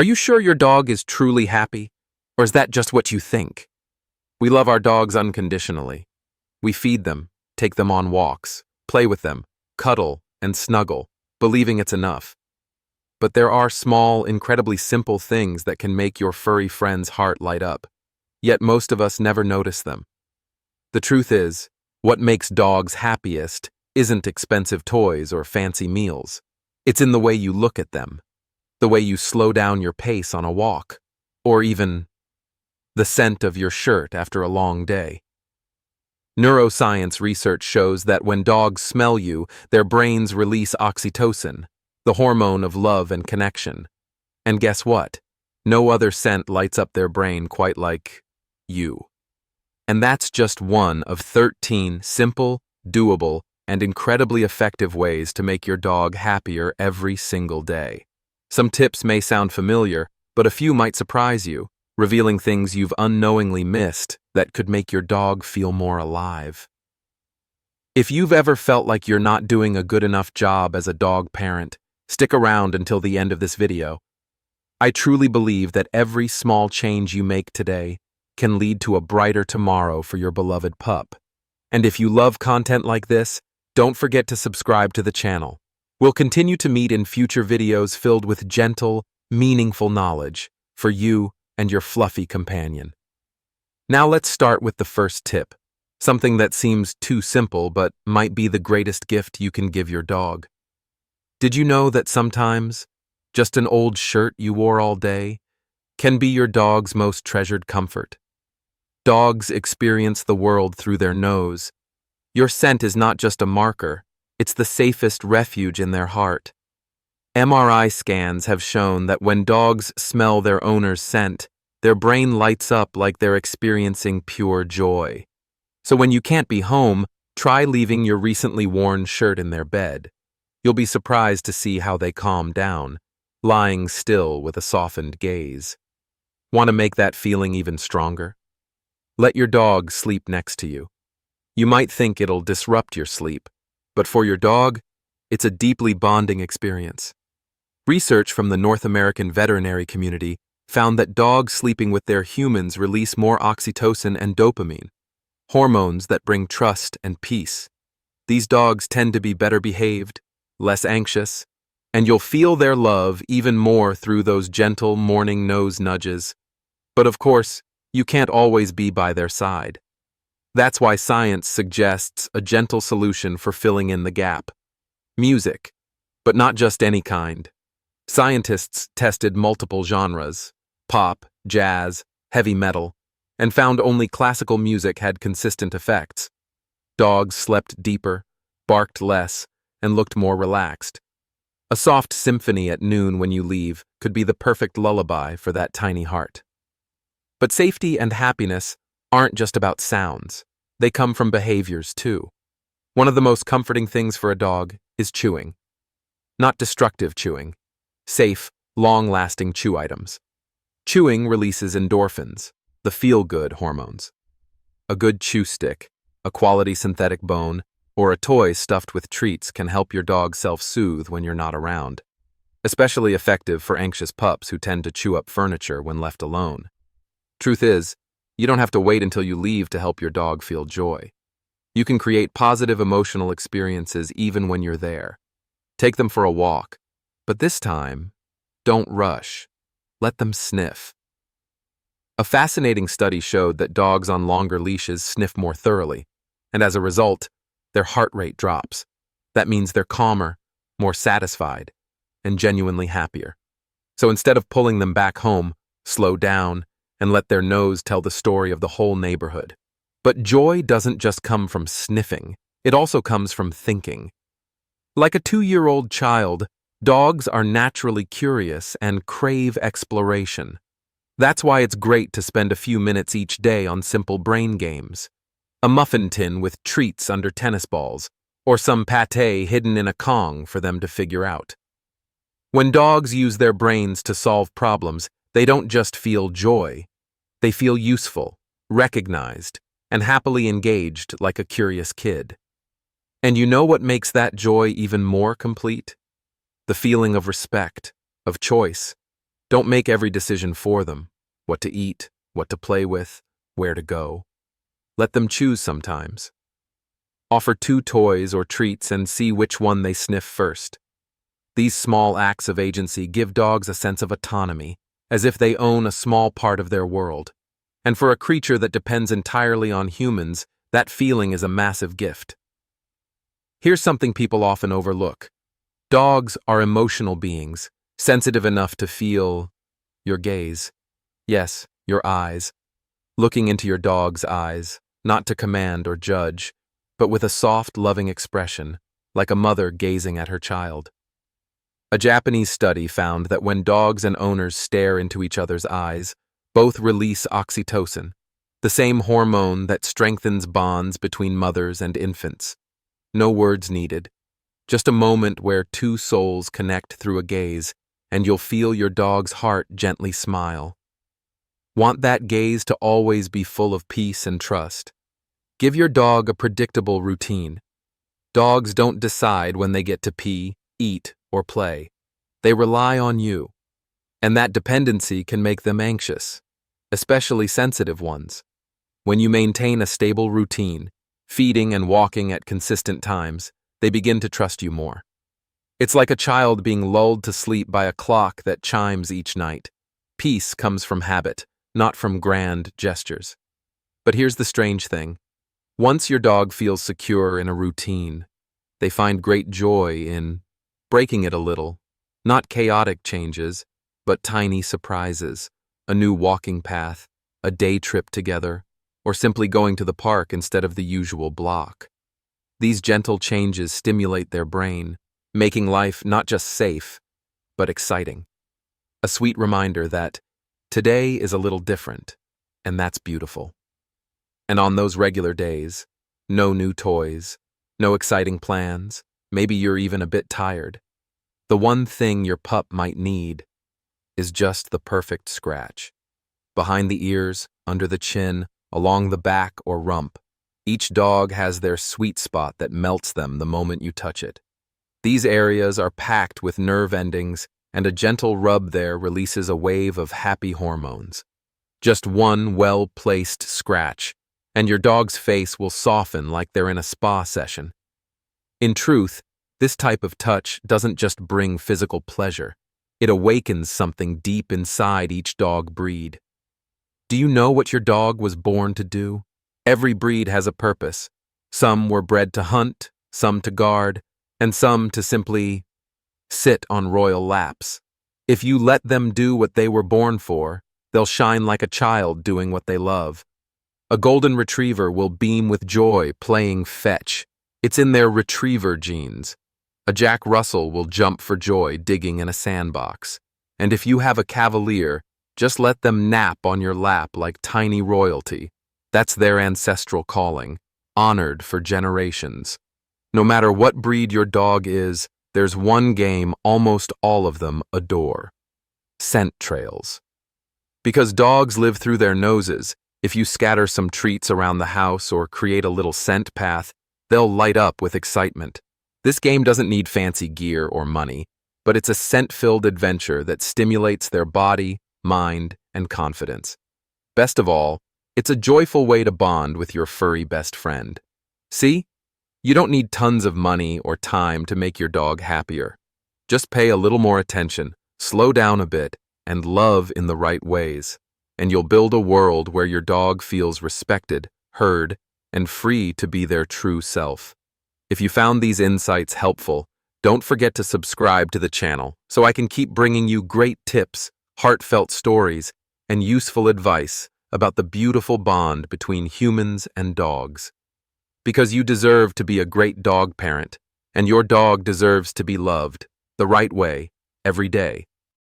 Are you sure your dog is truly happy? Or is that just what you think? We love our dogs unconditionally. We feed them, take them on walks, play with them, cuddle, and snuggle, believing it's enough. But there are small, incredibly simple things that can make your furry friend's heart light up. Yet most of us never notice them. The truth is, what makes dogs happiest isn't expensive toys or fancy meals. It's in the way you look at them, the way you slow down your pace on a walk, or even the scent of your shirt after a long day. Neuroscience research shows that when dogs smell you, their brains release oxytocin, the hormone of love and connection. And guess what? No other scent lights up their brain quite like you. And that's just one of 13 simple, doable, and incredibly effective ways to make your dog happier every single day. Some tips may sound familiar, but a few might surprise you, revealing things you've unknowingly missed that could make your dog feel more alive. If you've ever felt like you're not doing a good enough job as a dog parent, stick around until the end of this video. I truly believe that every small change you make today can lead to a brighter tomorrow for your beloved pup. And if you love content like this, don't forget to subscribe to the channel. We'll continue to meet in future videos filled with gentle, meaningful knowledge for you and your fluffy companion. Now let's start with the first tip, something that seems too simple but might be the greatest gift you can give your dog. Did you know that sometimes just an old shirt you wore all day can be your dog's most treasured comfort? Dogs experience the world through their nose. Your scent is not just a marker, it's the safest refuge in their heart. MRI scans have shown that when dogs smell their owner's scent, their brain lights up like they're experiencing pure joy. So when you can't be home, try leaving your recently worn shirt in their bed. You'll be surprised to see how they calm down, lying still with a softened gaze. Want to make that feeling even stronger? Let your dog sleep next to you. You might think it'll disrupt your sleep, but for your dog, it's a deeply bonding experience. Research from the North American veterinary community found that dogs sleeping with their humans release more oxytocin and dopamine, hormones that bring trust and peace. These dogs tend to be better behaved, less anxious, and you'll feel their love even more through those gentle morning nose nudges. But of course, you can't always be by their side. That's why science suggests a gentle solution for filling in the gap. Music, but not just any kind. Scientists tested multiple genres, pop, jazz, heavy metal, and found only classical music had consistent effects. Dogs slept deeper, barked less, and looked more relaxed. A soft symphony at noon when you leave could be the perfect lullaby for that tiny heart. But safety and happiness aren't just about sounds. They come from behaviors too. One of the most comforting things for a dog is chewing. Not destructive chewing. Safe, long-lasting chew items. Chewing releases endorphins, the feel-good hormones. A good chew stick, a quality synthetic bone, or a toy stuffed with treats can help your dog self-soothe when you're not around. Especially effective for anxious pups who tend to chew up furniture when left alone. Truth is, you don't have to wait until you leave to help your dog feel joy. You can create positive emotional experiences even when you're there. Take them for a walk, but this time, don't rush. Let them sniff. A fascinating study showed that dogs on longer leashes sniff more thoroughly, and as a result, their heart rate drops. That means they're calmer, more satisfied, and genuinely happier. So instead of pulling them back home, slow down and let their nose tell the story of the whole neighborhood. But joy doesn't just come from sniffing, it also comes from thinking. Like a 2-year-old child, dogs are naturally curious and crave exploration. That's why it's great to spend a few minutes each day on simple brain games. A muffin tin with treats under tennis balls, or some pâté hidden in a Kong for them to figure out. When dogs use their brains to solve problems, they don't just feel joy. They feel useful, recognized, and happily engaged like a curious kid. And you know what makes that joy even more complete? The feeling of respect, of choice. Don't make every decision for them: what to eat, what to play with, where to go. Let them choose sometimes. Offer 2 toys or treats and see which one they sniff first. These small acts of agency give dogs a sense of autonomy, as if they own a small part of their world. And for a creature that depends entirely on humans, that feeling is a massive gift. Here's something people often overlook. Dogs are emotional beings, sensitive enough to feel your gaze. Yes, your eyes. Looking into your dog's eyes, not to command or judge, but with a soft, loving expression, like a mother gazing at her child. A Japanese study found that when dogs and owners stare into each other's eyes, both release oxytocin, the same hormone that strengthens bonds between mothers and infants. No words needed, just a moment where 2 souls connect through a gaze, and you'll feel your dog's heart gently smile. Want that gaze to always be full of peace and trust? Give your dog a predictable routine. Dogs don't decide when they get to pee, eat, or play. They rely on you. And that dependency can make them anxious, especially sensitive ones. When you maintain a stable routine, feeding and walking at consistent times, they begin to trust you more. It's like a child being lulled to sleep by a clock that chimes each night. Peace comes from habit, not from grand gestures. But here's the strange thing. Once your dog feels secure in a routine, they find great joy in breaking it a little. Not chaotic changes, but tiny surprises, a new walking path, a day trip together, or simply going to the park instead of the usual block. These gentle changes stimulate their brain, making life not just safe, but exciting. A sweet reminder that today is a little different, and that's beautiful. And on those regular days, no new toys, no exciting plans, maybe you're even a bit tired. The one thing your pup might need is just the perfect scratch. Behind the ears, under the chin, along the back or rump, each dog has their sweet spot that melts them the moment you touch it. These areas are packed with nerve endings, and a gentle rub there releases a wave of happy hormones. Just one well-placed scratch, and your dog's face will soften like they're in a spa session. In truth, this type of touch doesn't just bring physical pleasure, it awakens something deep inside each dog breed. Do you know what your dog was born to do? Every breed has a purpose. Some were bred to hunt, some to guard, and some to simply sit on royal laps. If you let them do what they were born for, they'll shine like a child doing what they love. A golden retriever will beam with joy playing fetch. It's in their retriever genes. A Jack Russell will jump for joy digging in a sandbox. And if you have a Cavalier, just let them nap on your lap like tiny royalty. That's their ancestral calling, honored for generations. No matter what breed your dog is, there's one game almost all of them adore: scent trails. Because dogs live through their noses, if you scatter some treats around the house or create a little scent path, they'll light up with excitement. This game doesn't need fancy gear or money, but it's a scent-filled adventure that stimulates their body, mind, and confidence. Best of all, it's a joyful way to bond with your furry best friend. See? You don't need tons of money or time to make your dog happier. Just pay a little more attention, slow down a bit, and love in the right ways. And you'll build a world where your dog feels respected, heard, and free to be their true self. If you found these insights helpful, don't forget to subscribe to the channel so I can keep bringing you great tips, heartfelt stories, and useful advice about the beautiful bond between humans and dogs. Because you deserve to be a great dog parent, and your dog deserves to be loved the right way every day.